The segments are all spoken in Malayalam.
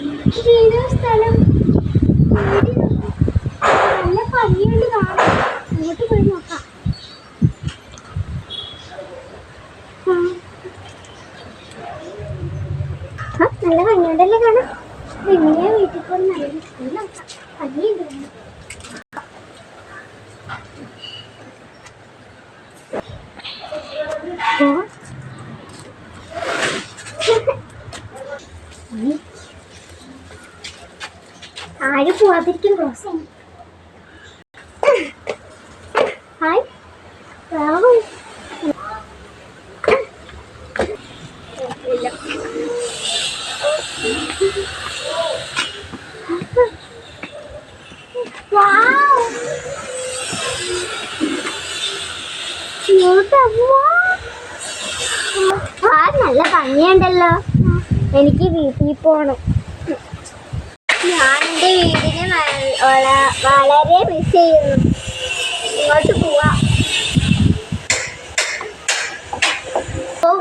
ഏതോ സ്ഥലം നല്ല ഭംഗിയുണ്ട് കാണാൻ. അങ്ങോട്ട് പോയി നോക്കാം. നല്ല ഭംഗിയുണ്ടല്ലേ കാണാം. എങ്ങനെയാ വീട്ടിൽ പോയി നല്ല നോക്കാം. ഭംഗിയുണ്ട്. ആരും പോവാതിരിക്കും. ക്രോസ് ഹായ് നല്ല ഭംഗിയുണ്ടല്ലോ. എനിക്ക് വീട്ടിൽ പോണം. ഞാൻ എൻ്റെ വീടിനെ വളരെ മിസ് ചെയ്യുന്നു. ഇങ്ങോട്ട് പോവാം.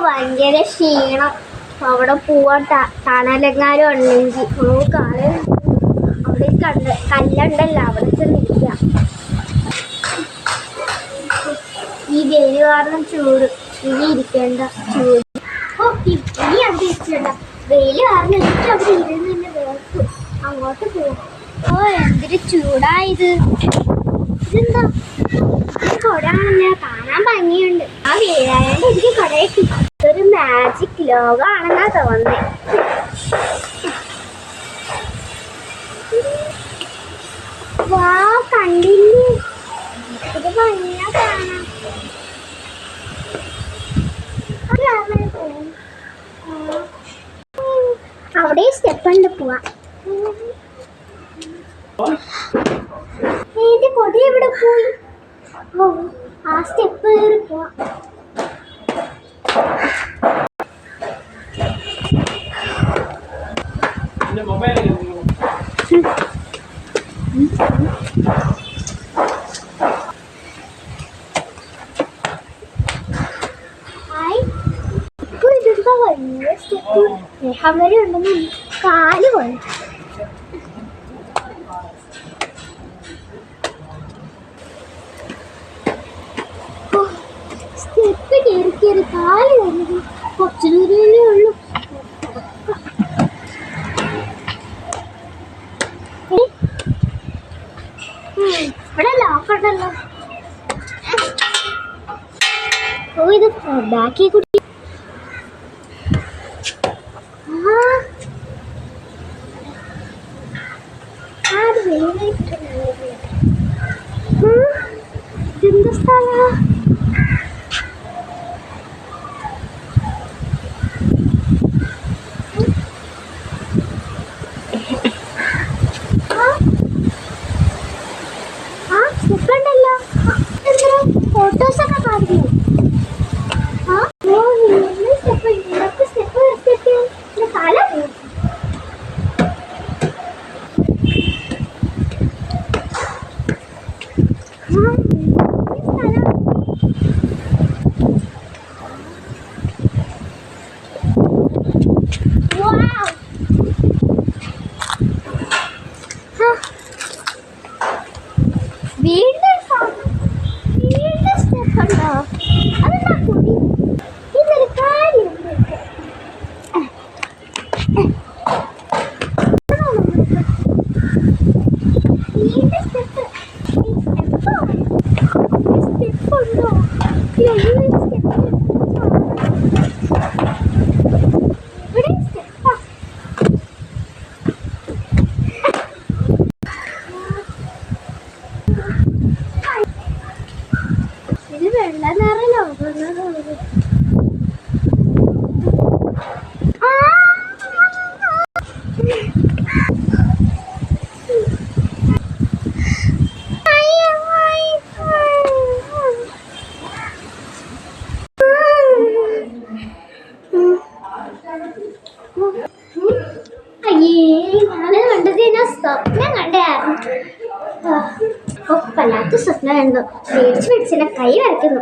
ഭയങ്കര ക്ഷീണം. അവിടെ പോവാൻ തണലെങ്ങാനും ഉണ്ടെങ്കിൽ അവിടെ കല്ലുണ്ടല്ലോ, അവിടെ ചെന്നിരിക്കാം. ഈ വെയിൽ കാരണം ചൂട്, ഇനി ഇരിക്കേണ്ട ചൂട്. ഇനി അവിടെ ഇരിക്കണ്ട. വെയിൽ കാരണം എനിക്ക് അവിടെ ഇരുന്ന് തന്നെ വേർത്തു. അങ്ങോട്ട് പോവാം. എന്തൊരു ചൂടായത്. ഇതെന്താ കൊടയാണല്ലേ, കാണാൻ ഭംഗിയുണ്ട്. ആ വെയിലായോണ്ട് എനിക്ക് കൊട കിട്ടി. ഇതൊരു മാജിക് ലോകമാണെന്നാ തോന്നുന്നേ. വാ, കണ്ടില്ലേ, ഇത് ഭംഗിയാ കാണാൻ. അവിടെ സ്റ്റെപ്പ് ഉണ്ട്, പോവാ. എന്റെ കൊടി എവിടെ പോയി? ഓ, ആ സ്റ്റെപ്പ് കയറി പോവാ. വലിയ സ്റ്റെപ്പ് വരെ ഉണ്ടെന്ന് കാല് പോലെ. സ്റ്റെപ്പ് കയറി കയറി കാല് വരുന്നത് കുറച്ചു ദൂരമല്ലേ ഉള്ളൂ. ഇവിടെ ലോക്കുണ്ടല്ലോ. ഓ, ഇത് ബാക്കി കുട്ടി. എന്ത് സ്ഥല? സ്റ്റെപ്പുണ്ടല്ലോ. ഫോട്ടോസൊക്കെ കാണിക്കുന്നു. തല വീണ്ടും സ്റ്റെപ്പ് ഉണ്ടോ? അതെന്താ കുടി? ഇതൊരു കാര്യമുണ്ട്. വീണ്ടും സ്റ്റെപ്പ്. സ്റ്റെപ്പ് ഉണ്ടോ? ഇവിടെ സ്റ്റെപ്പാ. ഇത് വെള്ള നിറയിലോ? ഞാനത് കണ്ടത് ഞാൻ സ്വപ്നം കണ്ടായിരുന്നു. വല്ലാത്ത സ്വപ്നം കണ്ടു. പേടിച്ച് പിടിച്ചെന്നെ കൈ വരയ്ക്കുന്നു.